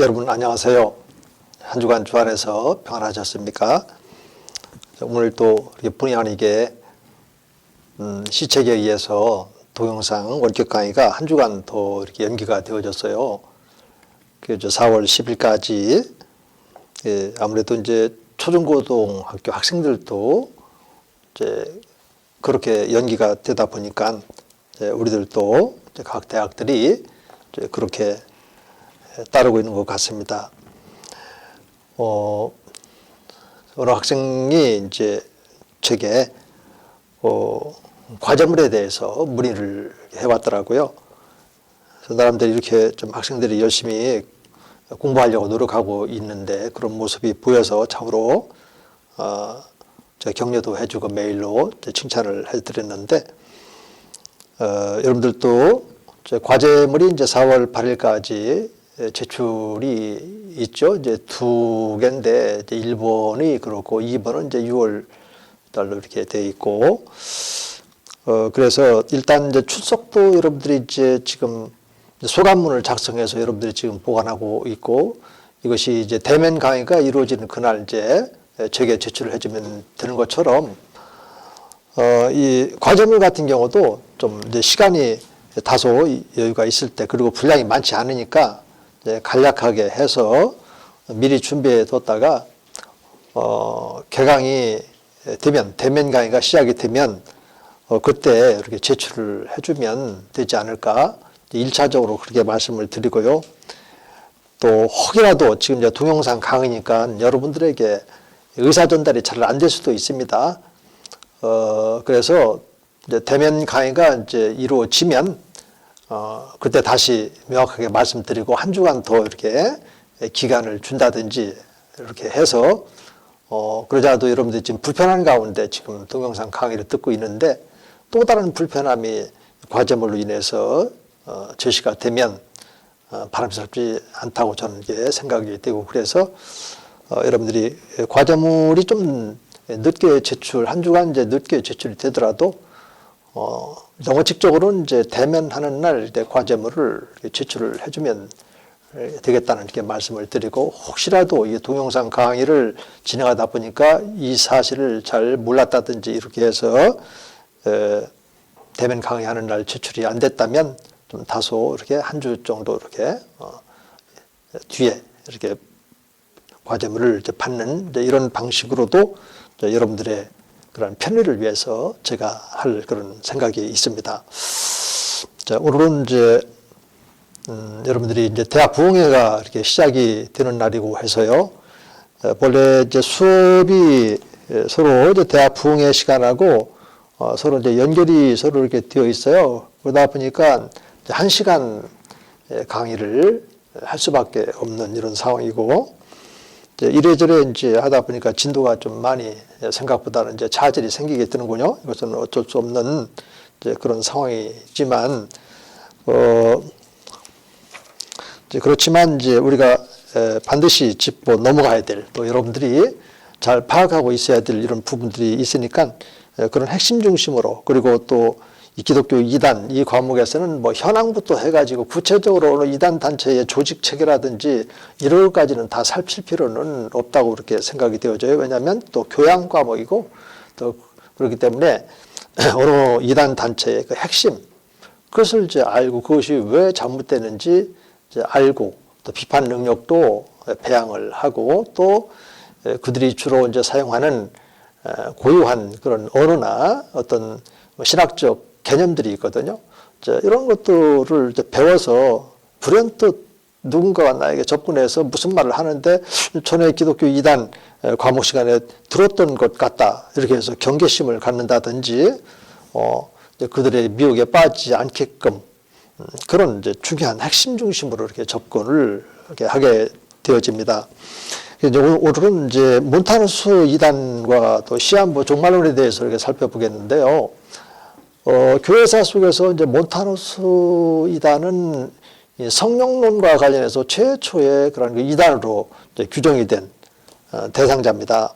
여러분 안녕하세요. 한 주간 주 안에서 평안하셨습니까? 오늘 또 본의 아니게 시책에 의해서 동영상 원격 강의가 한 주간 더 이렇게 연기가 되어졌어요. 그래서 4월 10일까지 아무래도 이제 초중고등학교 학생들도 이제 그렇게 연기가 되다 보니까 우리들도 각 대학들이 그렇게 따르고 있는 것 같습니다. 어느 학생이 이제 제게 과제물에 대해서 문의를 해왔더라고요. 그래서 나름대로 이렇게 좀 학생들이 열심히 공부하려고 노력하고 있는데 그런 모습이 보여서 참으로 제가 격려도 해주고 메일로 칭찬을 해드렸는데 여러분들도 과제물이 이제 4월 8일까지 제출이 있죠. 이제 2개인데 이제 1번이 그렇고 2번은 이제 6월 달로 이렇게 돼 있고 그래서 일단 이제 출석도 여러분들이 이제 지금 소감문을 작성해서 여러분들이 지금 보관하고 있고 이것이 이제 대면 강의가 이루어지는 그날 이제 제게 제출을 해주면 되는 것처럼 이 과제물 같은 경우도 좀 이제 시간이 다소 여유가 있을 때 그리고 분량이 많지 않으니까 간략하게 해서 미리 준비해 뒀다가 개강이 되면 대면 강의가 시작이 되면 그때 이렇게 제출을 해주면 되지 않을까 1차적으로 그렇게 말씀을 드리고요. 또 혹이라도 지금 이제 동영상 강의니까 여러분들에게 의사 전달이 잘 안 될 수도 있습니다. 그래서 이제 대면 강의가 이제 이루어지면 그때 다시 명확하게 말씀드리고 한 주간 더 이렇게 기간을 준다든지 이렇게 해서 그러자도 여러분들이 지금 불편한 가운데 지금 동영상 강의를 듣고 있는데 또 다른 불편함이 과제물로 인해서 제시가 되면 바람직하지 않다고 저는 이제 생각이 되고 그래서 여러분들이 과제물이 좀 늦게 제출 한 주간 이제 늦게 제출이 되더라도 정원칙적으로는 이제 대면하는 날 과제물을 제출을 해주면 되겠다는 이렇게 말씀을 드리고 혹시라도 이 동영상 강의를 진행하다 보니까 이 사실을 잘 몰랐다든지 이렇게 해서 대면 강의하는 날 제출이 안 됐다면 좀 다소 이렇게 한 주 정도 이렇게 뒤에 이렇게 과제물을 이제 받는 이제 이런 방식으로도 여러분들의 그런 편의를 위해서 제가 할 그런 생각이 있습니다. 자, 오늘은 이제 여러분들이 이제 대학 부흥회가 이렇게 시작이 되는 날이고 해서요. 본래 이제 수업이 서로 이제 대학 부흥회 시간하고 서로 이제 연결이 서로 이렇게 되어 있어요. 그러다 보니까 1시간 강의를 할 수밖에 없는 이런 상황이고. 이래저래 이제 하다 보니까 진도가 좀 많이 생각보다는 이제 차질이 생기게 되는군요. 이것은 어쩔 수 없는 이제 그런 상황이지만, 이제 그렇지만 이제 우리가 반드시 짚고 넘어가야 될 또 여러분들이 잘 파악하고 있어야 될 이런 부분들이 있으니까 그런 핵심 중심으로 그리고 또 이 기독교 2단 이 과목에서는 뭐 현황부터 해가지고 구체적으로 2단 단체의 조직 체계라든지 이런 것까지는 다 살필 필요는 없다고 그렇게 생각이 되어져요. 왜냐하면 또 교양 과목이고 또 그렇기 때문에 어느 2단 단체의 그 핵심 그것을 이제 알고 그것이 왜 잘못되는지 이제 알고 또 비판 능력도 배양을 하고 또 그들이 주로 이제 사용하는 고유한 그런 언어나 어떤 신학적 개념들이 있거든요. 이런 것들을 이제 배워서 불현듯 누군가가 나에게 접근해서 무슨 말을 하는데 전에 기독교 2단 과목 시간에 들었던 것 같다. 이렇게 해서 경계심을 갖는다든지 이제 그들의 미혹에 빠지지 않게끔 그런 이제 중요한 핵심 중심으로 이렇게 접근을 이렇게 하게 되어집니다. 이제 오늘은 이제 몬타누스 2단과 또 시한부 종말론에 대해서 이렇게 살펴보겠는데요. 교회사 속에서 이제 몬타누스 2단은 성령론과 관련해서 최초의 그런 이단으로 규정이 된 대상자입니다.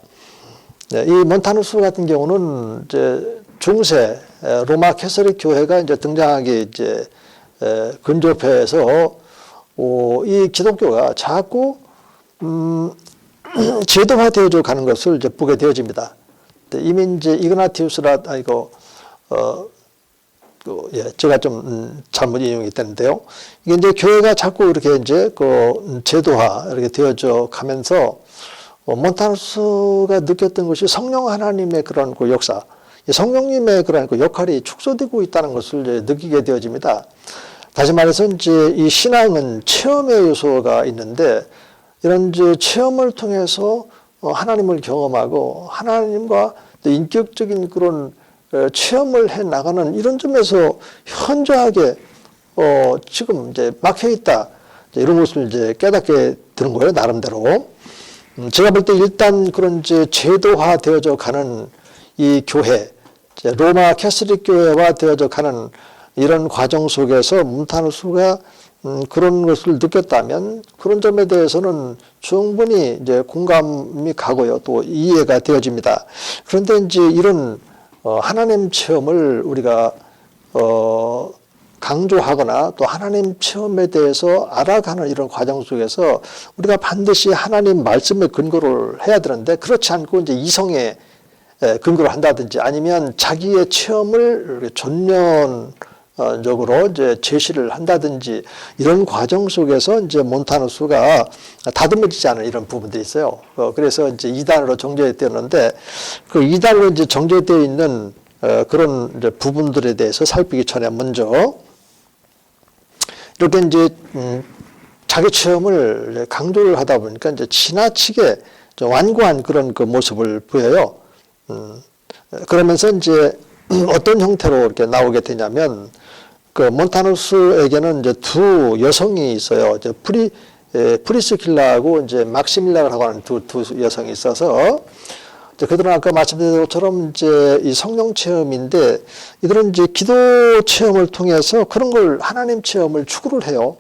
이 몬타누스 같은 경우는 이제 중세 로마 캐서릭 교회가 이제 등장하기 이제 근접해서 이 기독교가 자꾸 제도화되어져 가는 것을 이제 보게 되어집니다. 이미 이제 이그나티우스라 제가 좀 잘못 인용이 됐는데요. 이게 이제 교회가 자꾸 이렇게 이제 제도화 이렇게 되어져 가면서 몬타누스가 느꼈던 것이 성령 하나님의 그런 역사, 성령님의 그런 역할이 축소되고 있다는 것을 이제 느끼게 되어집니다. 다시 말해서 이제 이 신앙은 체험의 요소가 있는데 이런 이제 체험을 통해서 하나님을 경험하고 하나님과 인격적인 그런 체험을 해 나가는 이런 점에서 현저하게 지금 이제 막혀 있다, 이런 것을 이제 깨닫게 되는 거예요, 나름대로. 제가 볼 때 일단 그런 이제 제도화 되어져 가는 이 교회, 로마 캐서릭 교회화 되어져 가는 이런 과정 속에서 몬타누스가 그런 것을 느꼈다면 그런 점에 대해서는 충분히 이제 공감이 가고요, 또 이해가 되어집니다. 그런데 이제 이런 하나님 체험을 우리가 강조하거나 또 하나님 체험에 대해서 알아가는 이런 과정 속에서 우리가 반드시 하나님 말씀에 근거를 해야 되는데, 그렇지 않고 이제 이성에 근거를 한다든지 아니면 자기의 체험을 전면적으로 이제 제시를 한다든지 이런 과정 속에서 이제 몬타누스가 다듬어지지 않은 이런 부분들이 있어요. 그래서 이제 이단으로 정죄되었는데, 그 이단으로 이제 정죄되어 있는 그런 이제 부분들에 대해서 살피기 전에 먼저 이렇게 이제 자기 체험을 강조를 하다 보니까 이제 지나치게 좀 완고한 그런 그 모습을 보여요. 그러면서 이제 어떤 형태로 이렇게 나오게 되냐면, 그 몬타누스에게는 이제 두 여성이 있어요. 이제 프리스킬라하고 이제 막시밀라라고 하는 두 여성이 있어서, 그들은 아까 말씀드린 것처럼 이제 이 성령 체험인데, 이들은 이제 기도 체험을 통해서 그런 걸 하나님 체험을 추구를 해요.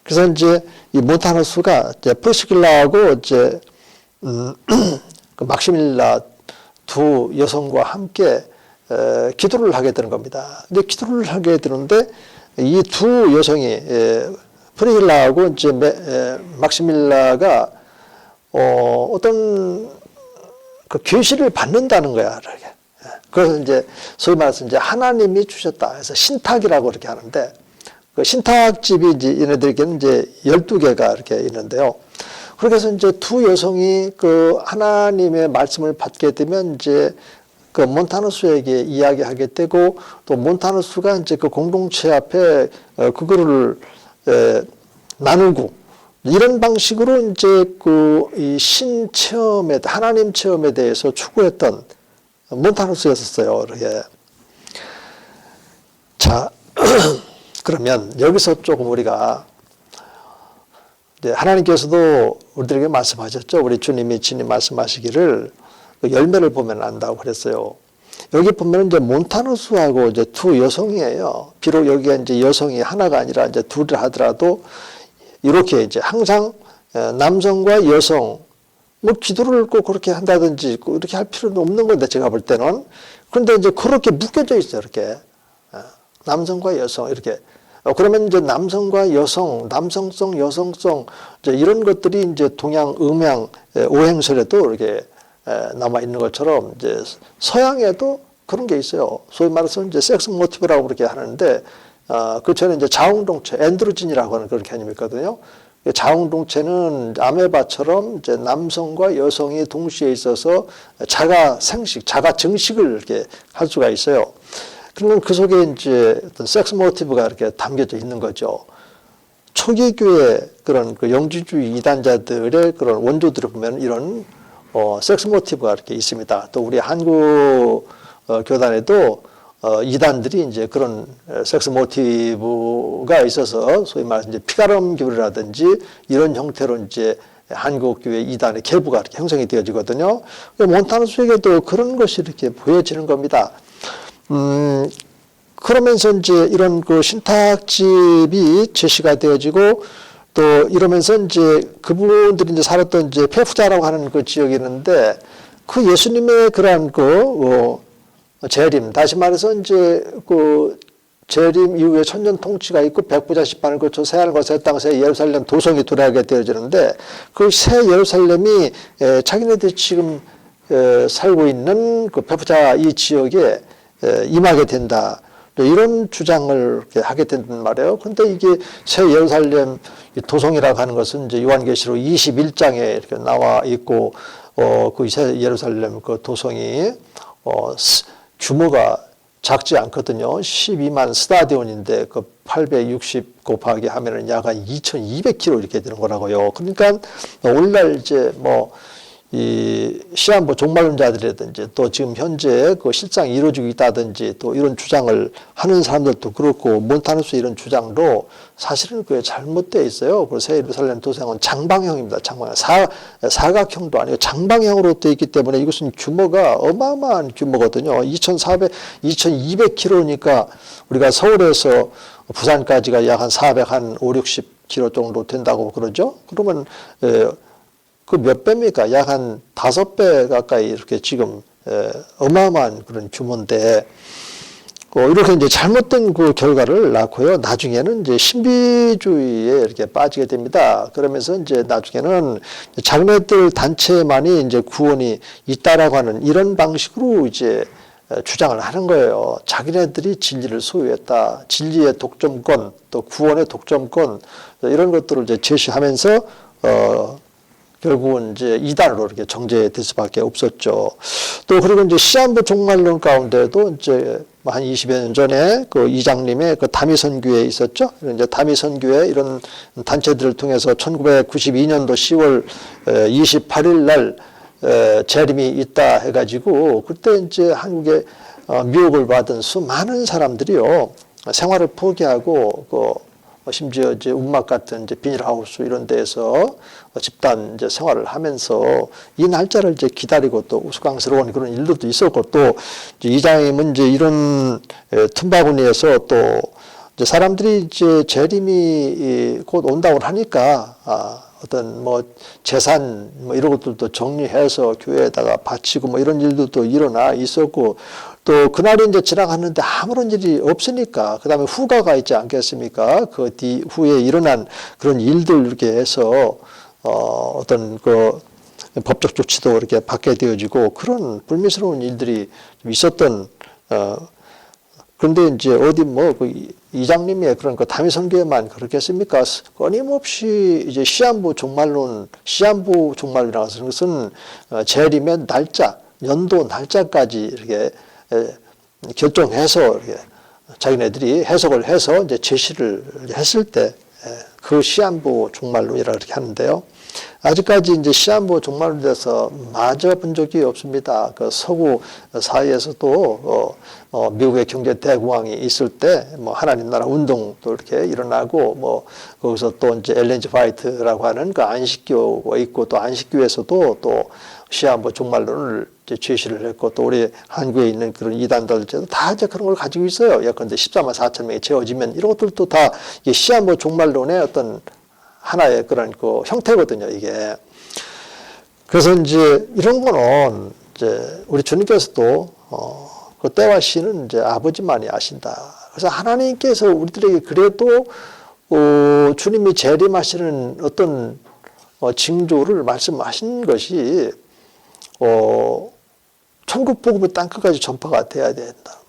그래서 이제 이 몬타누스가 이제 프리스킬라하고 이제 그 막시밀라 두 여성과 함께 기도를 하게 되는 겁니다. 이제 기도를 하게 되는데 이 두 여성이 프리힐라하고 이제 막시밀라가 어떤 그 계시를 받는다는 거야, 이렇게. 그래서 이제 소위 말해서 이제 하나님이 주셨다 해서 신탁이라고 이렇게 하는데, 그 신탁집이 이제 얘네들에게는 이제 12개가 이렇게 있는데요. 그렇게 해서 이제 두 여성이 그 하나님의 말씀을 받게 되면 이제 그 몬타누스에게 이야기하게 되고, 또 몬타누스가 이제 그 공동체 앞에 그거를 나누고, 이런 방식으로 이제 그 이 신 체험에, 하나님 체험에 대해서 추구했던 몬타누스였었어요, 이렇게. 자, 그러면 여기서 조금 우리가 이제 하나님께서도 우리들에게 말씀하셨죠. 우리 주님이 친히 말씀하시기를 그 열매를 보면 안다고 그랬어요. 여기 보면 이제 몬타누스하고 이제 두 여성이에요. 비록 여기가 이제 여성이 하나가 아니라 이제 둘을 하더라도 이렇게 이제 항상 남성과 여성, 뭐 기도를 꼭 그렇게 한다든지 이렇게 할 필요는 없는 건데, 제가 볼 때는. 그런데 이제 그렇게 묶여져 있어요, 이렇게. 남성과 여성, 이렇게. 그러면 이제 남성과 여성, 남성성, 여성성, 이제 이런 것들이 이제 동양, 음양, 오행설에도 이렇게 남아 있는 것처럼 이제 서양에도 그런 게 있어요. 소위 말해서 이제 섹스 모티브라고 그렇게 하는데, 그 전에 이제 자웅동체, 엔드로진이라고 하는 그런 개념이 있거든요. 자웅동체는 아메바처럼 이제 남성과 여성이 동시에 있어서 자가 생식, 자가 증식을 이렇게 할 수가 있어요. 그러면 그 속에 이제 어떤 섹스 모티브가 이렇게 담겨져 있는 거죠. 초기 교회 그런 그 영지주의 이단자들의 그런 원조들을 보면 이런 섹스 모티브가 이렇게 있습니다. 또 우리 한국 교단에도 이단들이 이제 그런 섹스 모티브가 있어서 소위 말해서 이제 피가름 교리라든지 이런 형태로 이제 한국 교회 이단의 계보가 이렇게 형성이 되어지거든요. 몬타누스에게도 그런 것이 이렇게 보여지는 겁니다. 그러면서 이제 이런 그 신탁집이 제시가 되어지고, 또 이러면서 이제 그분들이 이제 살았던 이제 페푸자라고 하는 그 지역이 있는데, 그 예수님의 그러한 그 재림, 다시 말해서 이제 그 재림 이후에 천년 통치가 있고 백부자 심판을 거쳐 새 하늘과 새 땅, 새 예루살렘 도성이 들어가게 되어지는데 그 새 예루살렘이 자기네들이 지금 살고 있는 그 백부자 이 지역에 임하게 된다. 이런 주장을 하게 된단 말이에요. 근데 이게 새 예루살렘 도성이라고 하는 것은 이제 요한계시록 21장에 이렇게 나와 있고, 그 새 예루살렘 그 도성이, 규모가 작지 않거든요. 12만 스타디온인데 그 860 곱하기 하면은 약 한 2200km 이렇게 되는 거라고요. 그러니까 오늘날 이제 이 시한부 종말론자들이라든지 또 지금 현재 그 실상이 이루어지고 있다든지 또 이런 주장을 하는 사람들도 그렇고 몬타누스 이런 주장도 사실은 그게 잘못되어 있어요. 그래서 새 예루살렘 도성은 장방형입니다. 장방형. 사각형도 아니고 장방형으로 되어 있기 때문에 이것은 규모가 어마어마한 규모거든요. 2200km니까 우리가 서울에서 부산까지가 약 한 5, 60km 정도 된다고 그러죠. 그러면 그 몇 배입니까? 약 한 5배 가까이 이렇게 지금 어마어마한 그런 규모인데, 이렇게 이제 잘못된 그 결과를 낳고요. 나중에는 이제 신비주의에 이렇게 빠지게 됩니다. 그러면서 이제 나중에는 자기네들 단체만이 이제 구원이 있다라고 하는 이런 방식으로 이제 주장을 하는 거예요. 자기네들이 진리를 소유했다. 진리의 독점권, 또 구원의 독점권, 이런 것들을 이제 제시하면서, 결국은 이제 이단으로 이렇게 정제될 수밖에 없었죠. 또 그리고 이제 시한부 종말론 가운데도 이제 한 20여 년 전에 그 이장님의 그 다미선교회 있었죠. 이제 다미선교회 이런 단체들을 통해서 1992년도 10월 28일 날 재림이 있다 해가지고 그때 이제 한국에 미혹을 받은 수많은 사람들이요 생활을 포기하고 심지어 이제 운막 같은 이제 비닐하우스 이런 데에서 집단 이제 생활을 하면서 이 날짜를 이제 기다리고 또 우스꽝스러운 그런 일들도 있었고 또 이장님은 이제 이런 틈바구니에서 또 이제 사람들이 이제 재림이 곧 온다고 하니까 어떤 재산 이런 것들도 정리해서 교회에다가 바치고 이런 일도 일어나 있었고 또 그날이 이제 지나갔는데 아무런 일이 없으니까 그 다음에 후가가 있지 않겠습니까? 그 뒤 후에 일어난 그런 일들 이렇게 해서 어떤 그 법적 조치도 이렇게 받게 되어지고 그런 불미스러운 일들이 좀 있었던 그런데 이제 어디 그 이장님의 그런 그 다미선교회만 그렇겠습니까? 끊임없이 이제 시한부 종말론이라고 하는 것은 재림의 날짜, 연도 날짜까지 이렇게 결정해서 이렇게 자기네들이 해석을 해서 이제 제시를 했을 때 그 시한부 종말론이라고 이렇게 하는데요. 아직까지 이제 시한부 종말론에 대해서 맞아본 적이 없습니다. 그 서구 사회에서도 미국의 경제 대공황이 있을 때 하나님 나라 운동도 이렇게 일어나고 거기서 또 이제 엘렌 G 화이트라고 하는 그 안식교가 있고 또 안식교에서도 또 시한부 종말론을 제시를 했고 또 우리 한국에 있는 그런 이단들도 다 이제 그런 걸 가지고 있어요. 예컨대 14만 4천 명이 채워지면 이런 것들도 다 시한부 종말론의 어떤 하나의 그런 그 형태거든요, 이게. 그래서 이제 이런 거는 이제 우리 주님께서도 그 때와 시는 이제 아버지만이 아신다. 그래서 하나님께서 우리들에게 그래도 주님이 재림하시는 어떤 징조를 말씀하신 것이 천국 복음이 땅끝까지 전파가 돼야 된다.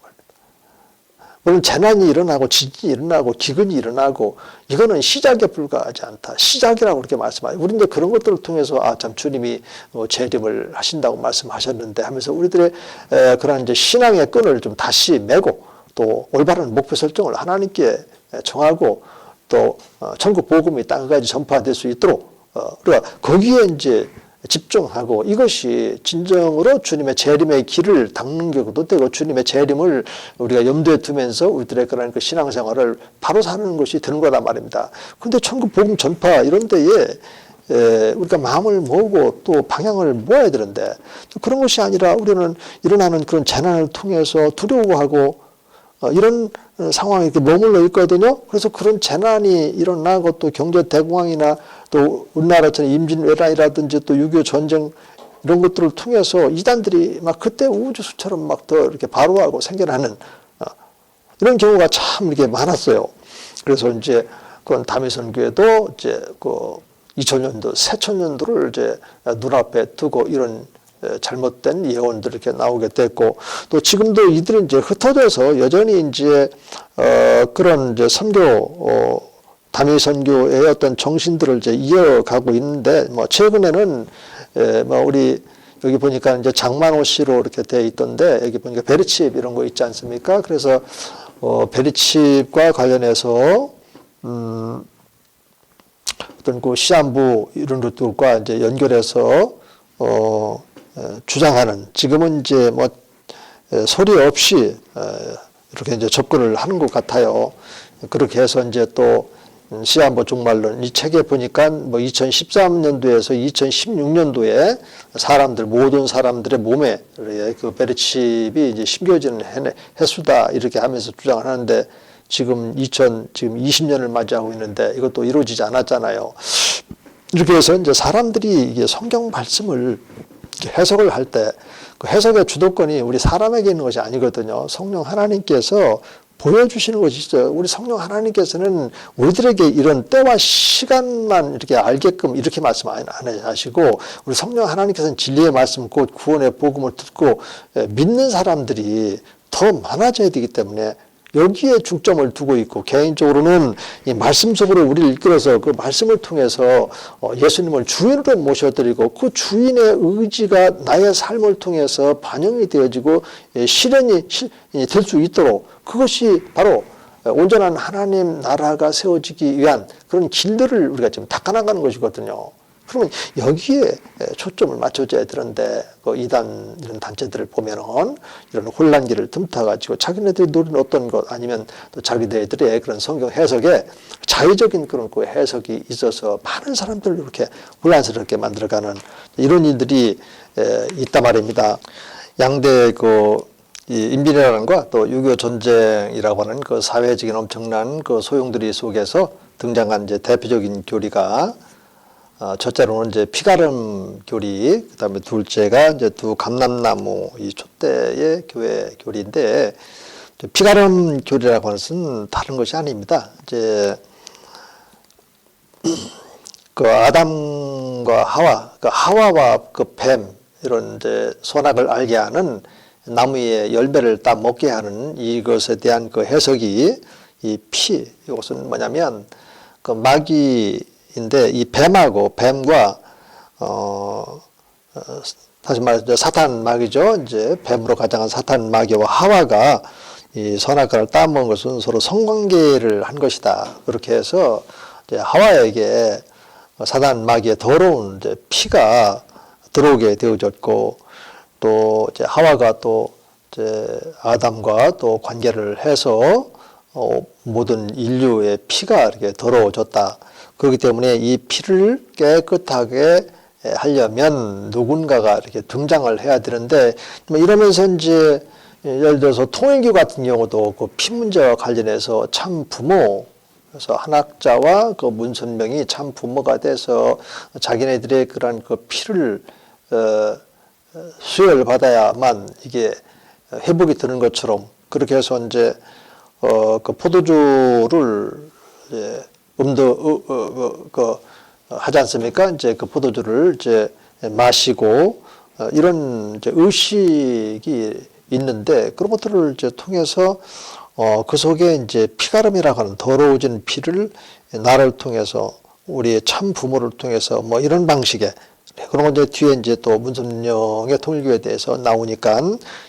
물론 재난이 일어나고 지진이 일어나고 기근이 일어나고 이거는 시작에 불과하지 않다. 시작이라고 그렇게 말씀하죠. 우리 이제 그런 것들을 통해서 참 주님이 재림을 하신다고 말씀하셨는데 하면서 우리들의 그런 이제 신앙의 끈을 좀 다시 메고 또 올바른 목표 설정을 하나님께 정하고 또 천국 복음이 땅까지 전파될 수 있도록 우리가 거기에 이제 집중하고 이것이 진정으로 주님의 재림의 길을 닦는 경우도 되고 주님의 재림을 우리가 염두에 두면서 우리들의 그런 그 신앙생활을 바로 사는 것이 되는 거란 말입니다. 그런데 천국 복음 전파 이런 데에 우리가 마음을 모으고 또 방향을 모아야 되는데 그런 것이 아니라 우리는 일어나는 그런 재난을 통해서 두려워하고 이런 상황에 이렇게 머물러 있거든요. 그래서 그런 재난이 일어나고 또 경제 대공황이나 또 우리나라처럼 임진왜란이라든지 또 6.25 전쟁 이런 것들을 통해서 이단들이 막 그때 우주수처럼 막 더 이렇게 발호하고 생겨나는 이런 경우가 참 이렇게 많았어요. 그래서 이제 그건 다미선교회도 이제 그 2000년도, 새천년도를 이제 눈앞에 두고 이런 잘못된 예언들이 이렇게 나오게 됐고, 또 지금도 이들이 이제 흩어져서 여전히 이제 그런 이제 선교 다미선교의 어떤 정신들을 이제 이어가고 있는데, 뭐 최근에는 뭐 우리 여기 보니까 이제 장만호 씨로 이렇게 돼 있던데, 여기 보니까 베리칩 이런 거 있지 않습니까? 그래서 베리칩과 관련해서 어떤 그 시한부 이런 것들과 이제 연결해서 주장하는, 지금은 이제 뭐 소리 없이 이렇게 이제 접근을 하는 것 같아요. 그렇게 해서 이제 또 시한부 종말론, 이 책에 보니까 뭐 2013년도에서 2016년도에 사람들, 모든 사람들의 몸에 그 베리칩이 이제 심겨지는 해수다 이렇게 하면서 주장을 하는데, 지금 20년을 맞이하고 있는데 이것도 이루어지지 않았잖아요. 이렇게 해서 이제 사람들이 이게 성경 말씀을 해석을 할 때 그 해석의 주도권이 우리 사람에게 있는 것이 아니거든요. 성령 하나님께서 보여주시는 것이죠. 우리 성령 하나님께서는 우리들에게 이런 때와 시간만 이렇게 알게끔 이렇게 말씀 안 하시고, 우리 성령 하나님께서는 진리의 말씀, 곧 구원의 복음을 듣고 믿는 사람들이 더 많아져야 되기 때문에 여기에 중점을 두고 있고, 개인적으로는 이 말씀 속으로 우리를 이끌어서 그 말씀을 통해서 예수님을 주인으로 모셔드리고, 그 주인의 의지가 나의 삶을 통해서 반영이 되어지고 실현이 될 수 있도록, 그것이 바로 온전한 하나님 나라가 세워지기 위한 그런 길들을 우리가 지금 닦아나가는 것이거든요. 그러면 여기에 초점을 맞춰줘야 되는데, 그 이단 이런 단체들을 보면은 이런 혼란기를 틈타가지고 자기네들이 노리는 어떤 것, 아니면 또 자기네들의 그런 성경 해석에 자의적인 그런 그 해석이 있어서 많은 사람들을 이렇게 혼란스럽게 만들어가는 이런 일들이 있단 말입니다. 양대 이 인민회란과 또 6.25 전쟁이라고 하는 그 사회적인 엄청난 그 소용돌이 속에서 등장한 이제 대표적인 교리가, 첫째로는 이제 피가름 교리, 그 다음에 둘째가 이제 두 감람나무, 이 촛대의 교회 교리인데, 피가름 교리라고 하는 것은 다른 것이 아닙니다. 이제 그 아담과 하와, 그 하와와 그 뱀, 이런 이제 선악을 알게 하는 나무의 열매를 따 먹게 하는 이것에 대한 그 해석이, 이 피, 이것은 뭐냐면 그 마귀인데, 이 뱀과 다시 말해서 사탄 마귀죠. 이제 뱀으로 가장한 사탄 마귀와 하와가 이 선악과를 따먹은 것은 서로 성관계를 한 것이다. 그렇게 해서 이제 하와에게 사탄 마귀의 더러운 이제 피가 들어오게 되어졌고, 또 이제 하와가 또 이제 아담과 또 관계를 해서 모든 인류의 피가 이렇게 더러워졌다. 그렇기 때문에 이 피를 깨끗하게 하려면 누군가가 이렇게 등장을 해야 되는데, 이러면서 이제 예를 들어서 통일교 같은 경우도 그 피 문제와 관련해서 참 부모, 그래서 한학자와 그 문선명이 참 부모가 돼서 자기네들의 그런 그 피를 수혈을 받아야만 이게 회복이 되는 것처럼, 그렇게 해서 이제 그 포도주를 이제 하지 않습니까? 이제 그 포도주를 이제 마시고 이런 이제 의식이 있는데, 그런 것들을 이제 통해서 그 속에 이제 피가름이라고 하는 더러워진 피를 나를 통해서, 우리의 참 부모를 통해서 뭐 이런 방식의, 그런 건 이제 뒤에 이제 또 문선명의 통일교에 대해서 나오니까,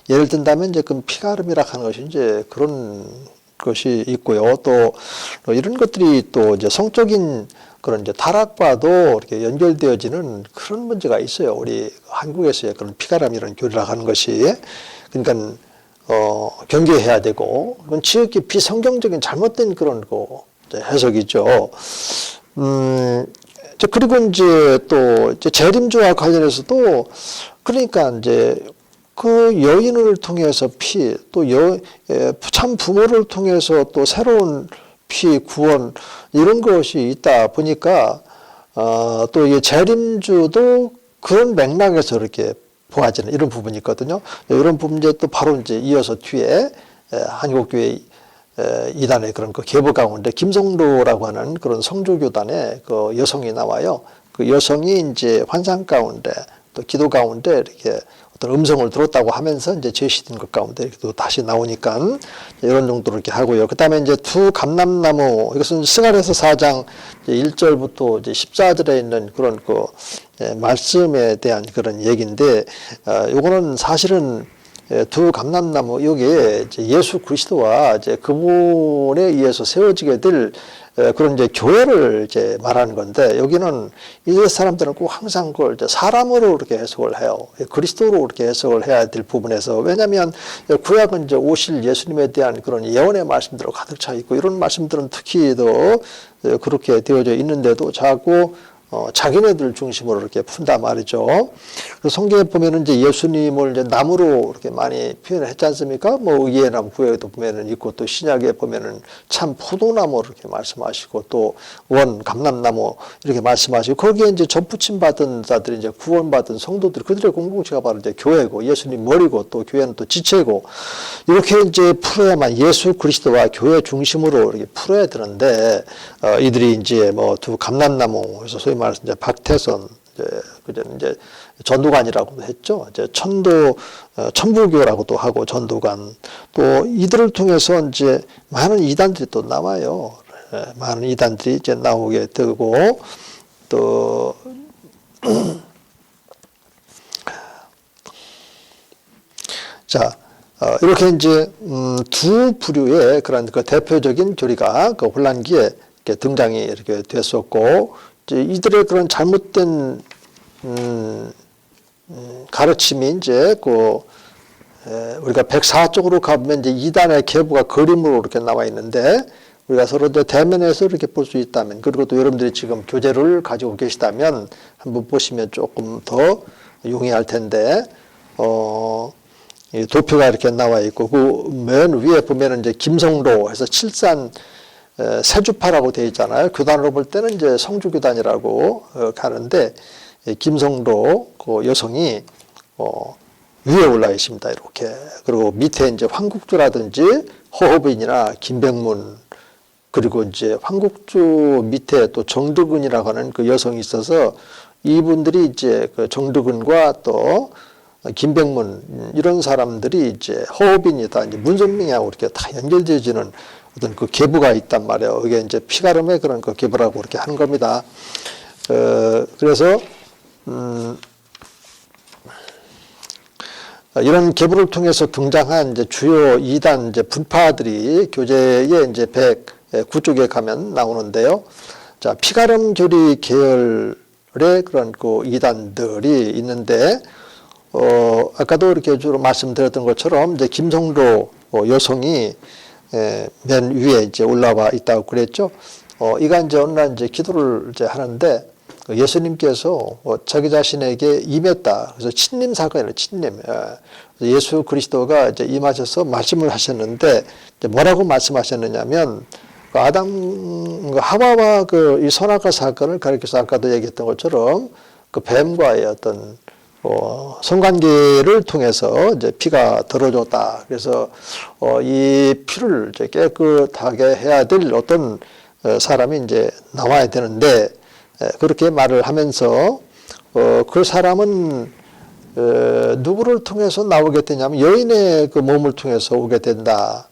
예를 든다면 이제 그 피가름이라 하는 것이 이제 그런 것이 있고요. 또 이런 것들이 또 이제 성적인 그런 이제 타락과도 이렇게 연결되어지는 그런 문제가 있어요. 우리 한국에서의 그런 피가름이라는 교리라 하는 것이. 그러니까 경계해야 되고, 그건 지극히 비성경적인 잘못된 그런 거 해석이죠. 그리고 이제 또 이제 재림주와 관련해서도, 그러니까 이제 그 여인을 통해서 피, 또 참 부모를 통해서 또 새로운 피 구원, 이런 것이 있다 보니까 또 이 재림주도 그런 맥락에서 이렇게 보아지는 이런 부분이 있거든요. 이런 부분이 또 바로 이제 이어서 뒤에 한국교회 이단의 그런 그 계보 가운데 김성로라고 하는 그런 성조교단의 그 여성이 나와요. 그 여성이 이제 환상 가운데 또 기도 가운데 이렇게 어떤 음성을 들었다고 하면서 이제 제시된 것 가운데 이렇게 또 다시 나오니까 이런 정도로 이렇게 하고요. 그 다음에 이제 두 감람나무, 이것은 스가랴서 4장 1절부터 이제 14절에 있는 그런 그 말씀에 대한 그런 얘기인데, 요거는 사실은 두 감람나무, 여기에 이제 예수 그리스도와 이제 그분에 의해서 세워지게 될 그런 이제 교회를 이제 말하는 건데, 여기는 이스라엘 사람들은 꼭 항상 그걸 이제 사람으로 이렇게 해석을 해요. 그리스도로 이렇게 해석을 해야 될 부분에서, 왜냐하면 구약은 이제 오실 예수님에 대한 그런 예언의 말씀들로 가득 차 있고, 이런 말씀들은 특히 더 그렇게 되어져 있는데도 자꾸 자기네들 중심으로 이렇게 푼다 말이죠. 성경에 보면은 이제 예수님을 이제 나무로 이렇게 많이 표현을 했지 않습니까? 뭐 의의 나무 구약에도 보면은 있고, 또 신약에 보면은 참 포도나무 이렇게 말씀하시고, 또 원 감람나무 이렇게 말씀하시고, 거기에 이제 접붙임 받은 자들이 이제 구원받은 성도들, 그들의 공동체가 바로 이제 교회고, 예수님 머리고, 또 교회는 또 지체고, 이렇게 이제 풀어야만 예수 그리스도와 교회 중심으로 이렇게 풀어야 되는데, 이들이 이제 뭐 두 감람나무, 그래서 소위 말해서 이제 박태선, 그제는 이제 전도관이라고도 했죠. 이제 천부교라고도 하고, 전도관. 또 이들을 통해서 이제 많은 이단들이 또 나와요. 많은 이단들이 이제 나오게 되고, 또 자, 이렇게 이제 두 부류의 그런 그 대표적인 교리가 그 혼란기에 이렇게 등장이 이렇게 됐었고, 이제 이들의 그런 잘못된 가르침이 이제 우리가 104쪽으로 가보면 이제 이단의 계보가 그림으로 이렇게 나와 있는데, 우리가 서로 이제 대면에서 이렇게 볼 수 있다면, 그리고 또 여러분들이 지금 교재를 가지고 계시다면 한번 보시면 조금 더 용이할 텐데, 이 도표가 이렇게 나와 있고, 그 맨 위에 보면은 이제 김성로 해서 칠산 세주파라고 되어 있잖아요. 교단으로 볼 때는 이제 성주교단이라고 가는데, 김성로 그 여성이 위에 올라 있습니다. 이렇게. 그리고 밑에 이제 황국주라든지 허허빈이나 김백문, 그리고 이제 황국주 밑에 또 정득은이라고 하는 그 여성이 있어서, 이분들이 이제 그 정득은과 또 김백문 이런 사람들이 이제 허허빈이다, 이제 문선명하고 이렇게 다 연결되어지는 어떤 그 계보가 있단 말이에요. 이게 이제 피가름의 그런 그 계보라고 이렇게 하는 겁니다. 그래서 이런 계보를 통해서 등장한 이제 주요 이단 이제 분파들이 교재에 이제 109쪽에 가면 나오는데요. 자, 피가름 교리 계열의 그런 그 이단들이 있는데, 아까도 이렇게 주로 말씀드렸던 것처럼 이제 김성로 여성이 맨 위에 이제 올라와 있다고 그랬죠. 이가 이제 어느 날 이제 기도를 이제 하는데, 예수님께서 자기 자신에게 임했다. 그래서 친림 사건이에요. 친림. 예수 그리스도가 이제 임하셔서 말씀을 하셨는데, 이제 뭐라고 말씀하셨느냐면, 아담, 하와와 이 선악과 사건을 가리켜서 아까도 얘기했던 것처럼 그 뱀과의 어떤 성관계를 통해서 이제 피가 들어졌다. 그래서 이 피를 이제 깨끗하게 해야 될 어떤 사람이 이제 나와야 되는데, 그렇게 말을 하면서 그 사람은 누구를 통해서 나오게 되냐면 여인의 그 몸을 통해서 오게 된다.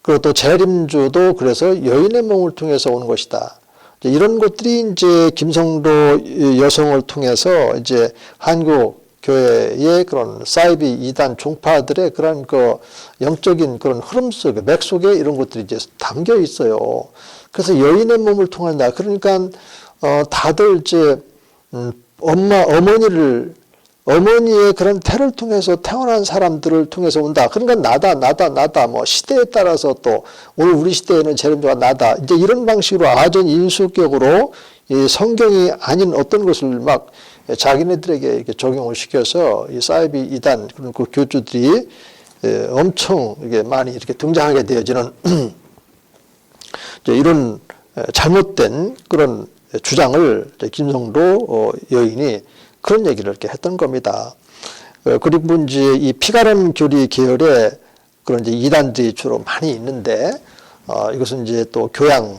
그리고 또 재림주도 그래서 여인의 몸을 통해서 오는 것이다. 이런 것들이 이제 김성로 여성을 통해서 이제 한국 교회의 그런 사이비 이단 종파들의 그런 그 영적인 그런 흐름 속에, 맥 속에 이런 것들이 이제 담겨 있어요. 그래서 여인의 몸을 통한다. 그러니까 다들 이제 어머니의 그런 태를 통해서 태어난 사람들을 통해서 온다. 그러니까 나다. 뭐 시대에 따라서 또 오늘 우리 시대에는 재림주가 나다. 이제 이런 방식으로 아전 인수격으로 이 성경이 아닌 어떤 것을 막 자기네들에게 이렇게 적용을 시켜서 이 사이비 이단 그런 그 교주들이 엄청 이게 많이 이렇게 등장하게 되어지는 이제 이런 잘못된 그런 주장을 김성로 여인이 그런 얘기를 이렇게 했던 겁니다. 그리고 이제 이 피가름 교리 계열의 그런 이제 이단들이 주로 많이 있는데, 이것은 이제 또 교양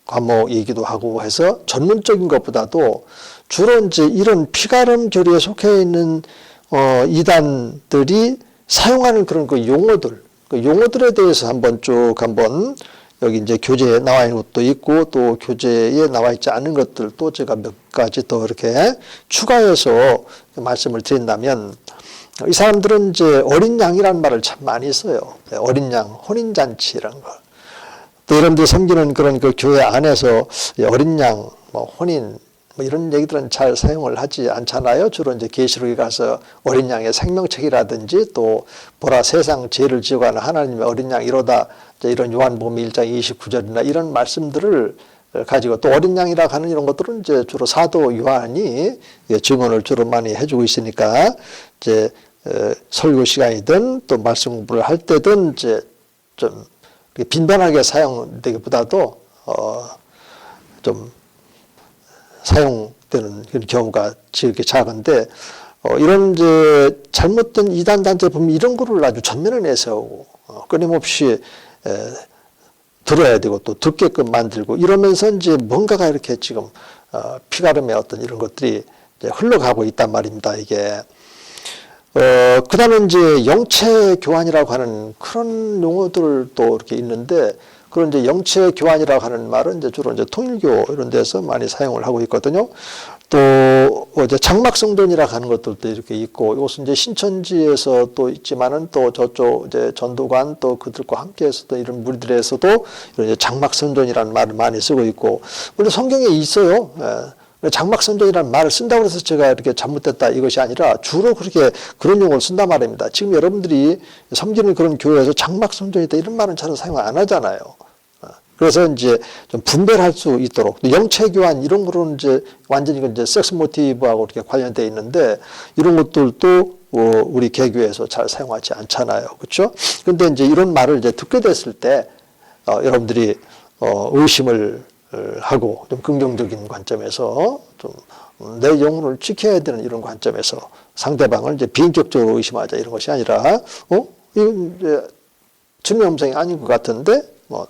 과목이기도 하고 해서 전문적인 것보다도 주로 이제 이런 피가름 교리에 속해 있는 이단들이 사용하는 그런 그 용어들에 대해서 한번 여기 이제 교재에 나와 있는 것도 있고 또 교재에 나와 있지 않은 것들도 제가 몇 가지 더 이렇게 추가해서 말씀을 드린다면, 이 사람들은 이제 어린 양이라는 말을 참 많이 써요. 어린 양, 혼인잔치라는 거. 또 여러분들 섬기는 그런 그 교회 안에서 어린 양, 혼인, 이런 얘기들은 잘 사용을 하지 않잖아요. 주로 이제 계시록에 가서 어린 양의 생명책이라든지 또 보라 세상 죄를 지고 가는 하나님의 어린 양 이러다, 이런 요한복음 1장 29절이나 이런 말씀들을 가지고, 또 어린 양이라 하는 이런 것들은 이제 주로 사도 요한이 증언을 주로 많이 해주고 있으니까, 이제 설교 시간이든 또 말씀 공부를 할 때든 이제 좀 빈번하게 사용되기보다도 좀 사용되는 그런 경우가 지극히 작은데, 이런 이제 잘못된 이단 단체 보면 이런 거를 아주 전면에 내세우고 끊임없이 들어야 되고 또 듣게끔 만들고 이러면서 이제 뭔가가 이렇게 지금 피가름의 어떤 이런 것들이 이제 흘러가고 있단 말입니다. 이게 그다음에 이제 영체 교환이라고 하는 그런 용어들도 이렇게 있는데, 그런 이제 영체 교환이라고 하는 말은 이제 주로 이제 통일교 이런 데서 많이 사용을 하고 있거든요. 또 이제 장막 성전이라고 하는 것들도 이렇게 있고, 이것은 이제 신천지에서 또 있지만은 또 저쪽 이제 전도관 또 그들과 함께해서도 이런 무리들에서도 이런 이제 장막 성전이라는 말을 많이 쓰고 있고, 물론 성경에 있어요. 장막 성전이라는 말을 쓴다고 해서 제가 이렇게 잘못됐다 이것이 아니라 주로 그렇게 그런 용어를 쓴단 말입니다. 지금 여러분들이 섬기는 그런 교회에서 장막 성전이다 이런 말은 잘 사용 안 하잖아요. 그래서 이제 좀 분별할 수 있도록, 영체 교환 이런 거로는 이제 완전히 이제 섹스 모티브하고 이렇게 관련되어 있는데, 이런 것들도 우리 개교에서 잘 사용하지 않잖아요. 그렇죠? 근데 이제 이런 말을 이제 듣게 됐을 때 여러분들이 의심을 하고 좀 긍정적인 관점에서 좀 내 영혼을 지켜야 되는 이런 관점에서 상대방을 이제 비인격적으로 의심하자 이런 것이 아니라, 이건 이제 주님의 음성이 아닌 것 같은데,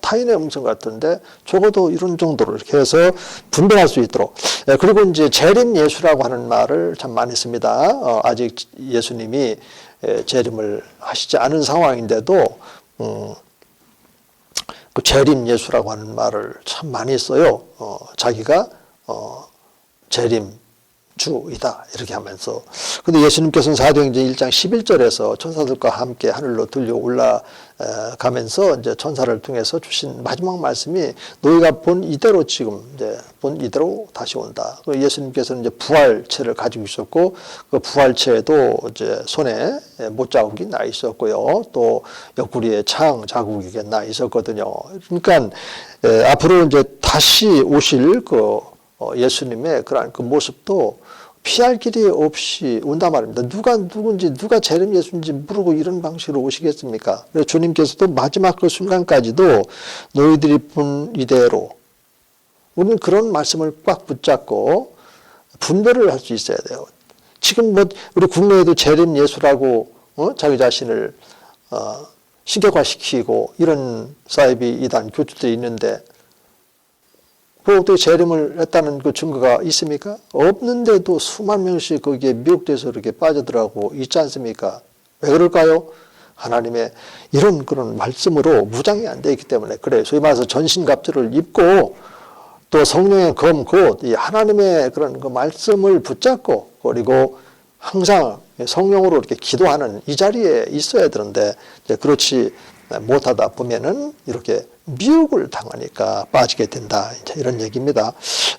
타인의 음성 같은데 적어도 이런 정도로 이렇게 해서 분별할 수 있도록. 그리고 이제 재림 예수라고 하는 말을 참 많이 씁니다. 아직 예수님이 재림을 하시지 않은 상황인데도 그 재림 예수라고 하는 말을 참 많이 써요. 자기가 재림 주이다 이렇게 하면서. 근데 예수님께서는 사도행전 1장 11절에서 천사들과 함께 하늘로 들려 올라가면서 이제 천사를 통해서 주신 마지막 말씀이 너희가 본 이대로 지금 이제 본 이대로 다시 온다. 예수님께서는 이제 부활체를 가지고 있었고, 그 부활체에도 이제 손에 못자국이 나 있었고요. 또 옆구리에 창 자국이 나 있었거든요. 그러니까 앞으로 이제 다시 오실 그 예수님의 그러한 그 모습도 피할 길이 없이 온단 말입니다. 누가 누군지, 누가 재림 예수인지 모르고 이런 방식으로 오시겠습니까? 그래서 주님께서도 마지막 그 순간까지도 너희들이 본 이대로, 우리는 그런 말씀을 꽉 붙잡고 분별을 할 수 있어야 돼요. 지금 우리 국내에도 재림 예수라고 자기 자신을 신격화시키고 이런 사이비 이단 교주들이 있는데, 어떻게 재림을 했다는 그 증거가 있습니까? 없는데도 수만 명씩 거기에 미혹돼서 이렇게 빠져들어가고 있지 않습니까? 왜 그럴까요? 하나님의 이런 그런 말씀으로 무장이 안 되어 있기 때문에 그래요. 소위 말해서 전신갑주를 입고 또 성령의 검, 곧 이 하나님의 그런 그 말씀을 붙잡고, 그리고 항상 성령으로 이렇게 기도하는 이 자리에 있어야 되는데, 이제 그렇지 못하다 보면은 이렇게 미혹을 당하니까 빠지게 된다. 이제 이런 얘기입니다.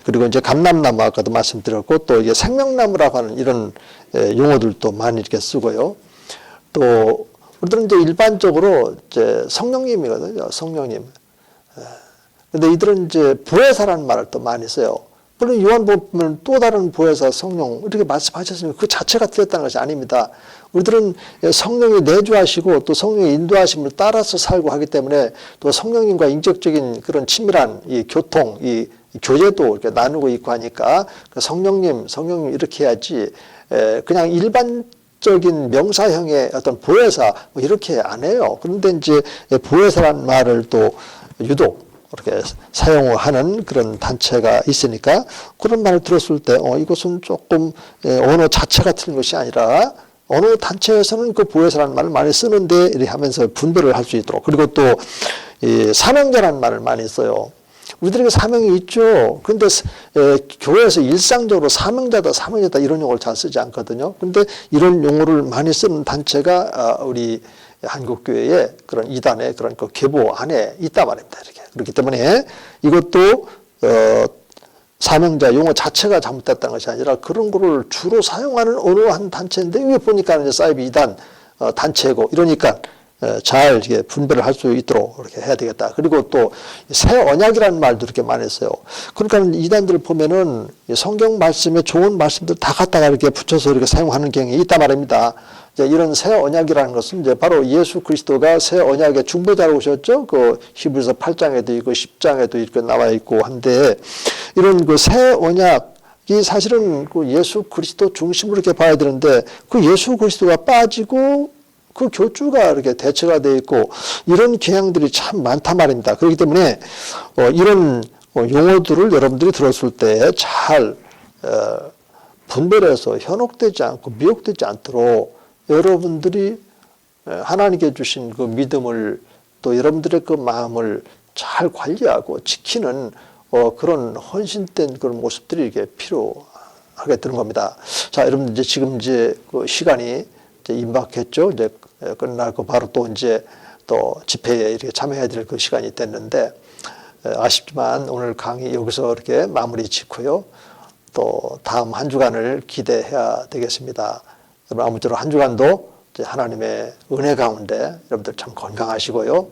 그리고 이제 감람나무 아까도 말씀드렸고, 또 이게 생명나무라고 하는 이런 용어들도 많이 이렇게 쓰고요. 또 우리들은 이제 일반적으로 이제 성령님이거든요. 성령님. 근데 이들은 이제 보혜사라는 말을 또 많이 써요. 물론 요한복음은 또 다른 보혜사 성령 이렇게 말씀하셨으면 그 자체가 틀렸다는 것이 아닙니다. 우리들은 성령이 내주하시고 또 성령의 인도하심을 따라서 살고 하기 때문에 또 성령님과 인격적인 그런 친밀한 이 교통, 이 교제도 이렇게 나누고 있고 하니까 그 성령님 이렇게 해야지 그냥 일반 적인 명사형의 어떤 보혜사 뭐 이렇게 안 해요. 그런데 이제 보혜사란 말을 또 유독 이렇게 사용하는 그런 단체가 있으니까 그런 말을 들었을 때 이것은 조금 언어 자체가 틀린 것이 아니라 어느 단체에서는 그 보혜사라는 말을 많이 쓰는데 이렇게 하면서 분별을 할 수 있도록. 그리고 또 이 사명자라는 말을 많이 써요. 우리들에게 사명이 있죠. 그런데 교회에서 일상적으로 사명자다 이런 용어를 잘 쓰지 않거든요. 그런데 이런 용어를 많이 쓰는 단체가 우리 한국교회의 그런 이단의 그런 그 계보 안에 있단 말입니다. 이렇게. 그렇기 때문에 이것도 사명자 용어 자체가 잘못됐다는 것이 아니라 그런 거를 주로 사용하는 어느 한 단체인데 위에 보니까 이제 사이비 이단 단체고 이러니까 잘 이게 분별을 할 수 있도록 이렇게 해야 되겠다. 그리고 또 새 언약이라는 말도 이렇게 많이 써요. 그러니까 이단들 보면은 성경 말씀에 좋은 말씀들 다 갖다가 이렇게 붙여서 이렇게 사용하는 경향이 있단 말입니다. 이제 이런 새 언약이라는 것은 이제 바로 예수 그리스도가 새 언약의 중보자로 오셨죠. 그 히브리서 8장에도 있고 10장에도 이렇게 나와 있고 한데 이런 그 새 언약이 사실은 그 예수 그리스도 중심으로 이렇게 봐야 되는데 그 예수 그리스도가 빠지고 그 교주가 이렇게 대체가 되어 있고 이런 경향들이 참 많단 말입니다. 그렇기 때문에 이런 용어들을 여러분들이 들었을 때 잘 분별해서 현혹되지 않고 미혹되지 않도록 여러분들이 하나님께 주신 그 믿음을 또 여러분들의 그 마음을 잘 관리하고 지키는 그런 헌신된 그런 모습들이 이게 필요하게 되는 겁니다. 자, 여러분 이제 지금 그 시간이 이제 임박했죠. 이제 끝나고 바로 또 이제 또 집회에 이렇게 참여해야 될 그 시간이 됐는데 아쉽지만 오늘 강의 여기서 이렇게 마무리 짓고요. 또 다음 한 주간을 기대해야 되겠습니다. 여러분 아무쪼록 한 주간도 이제 하나님의 은혜 가운데 여러분들 참 건강하시고요.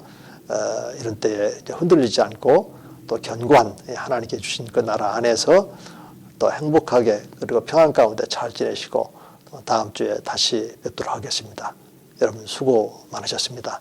이런 때에 이제 흔들리지 않고 또 견고한 하나님께 주신 그 나라 안에서 또 행복하게 그리고 평안 가운데 잘 지내시고 다음 주에 다시 뵙도록 하겠습니다. 여러분 수고 많으셨습니다.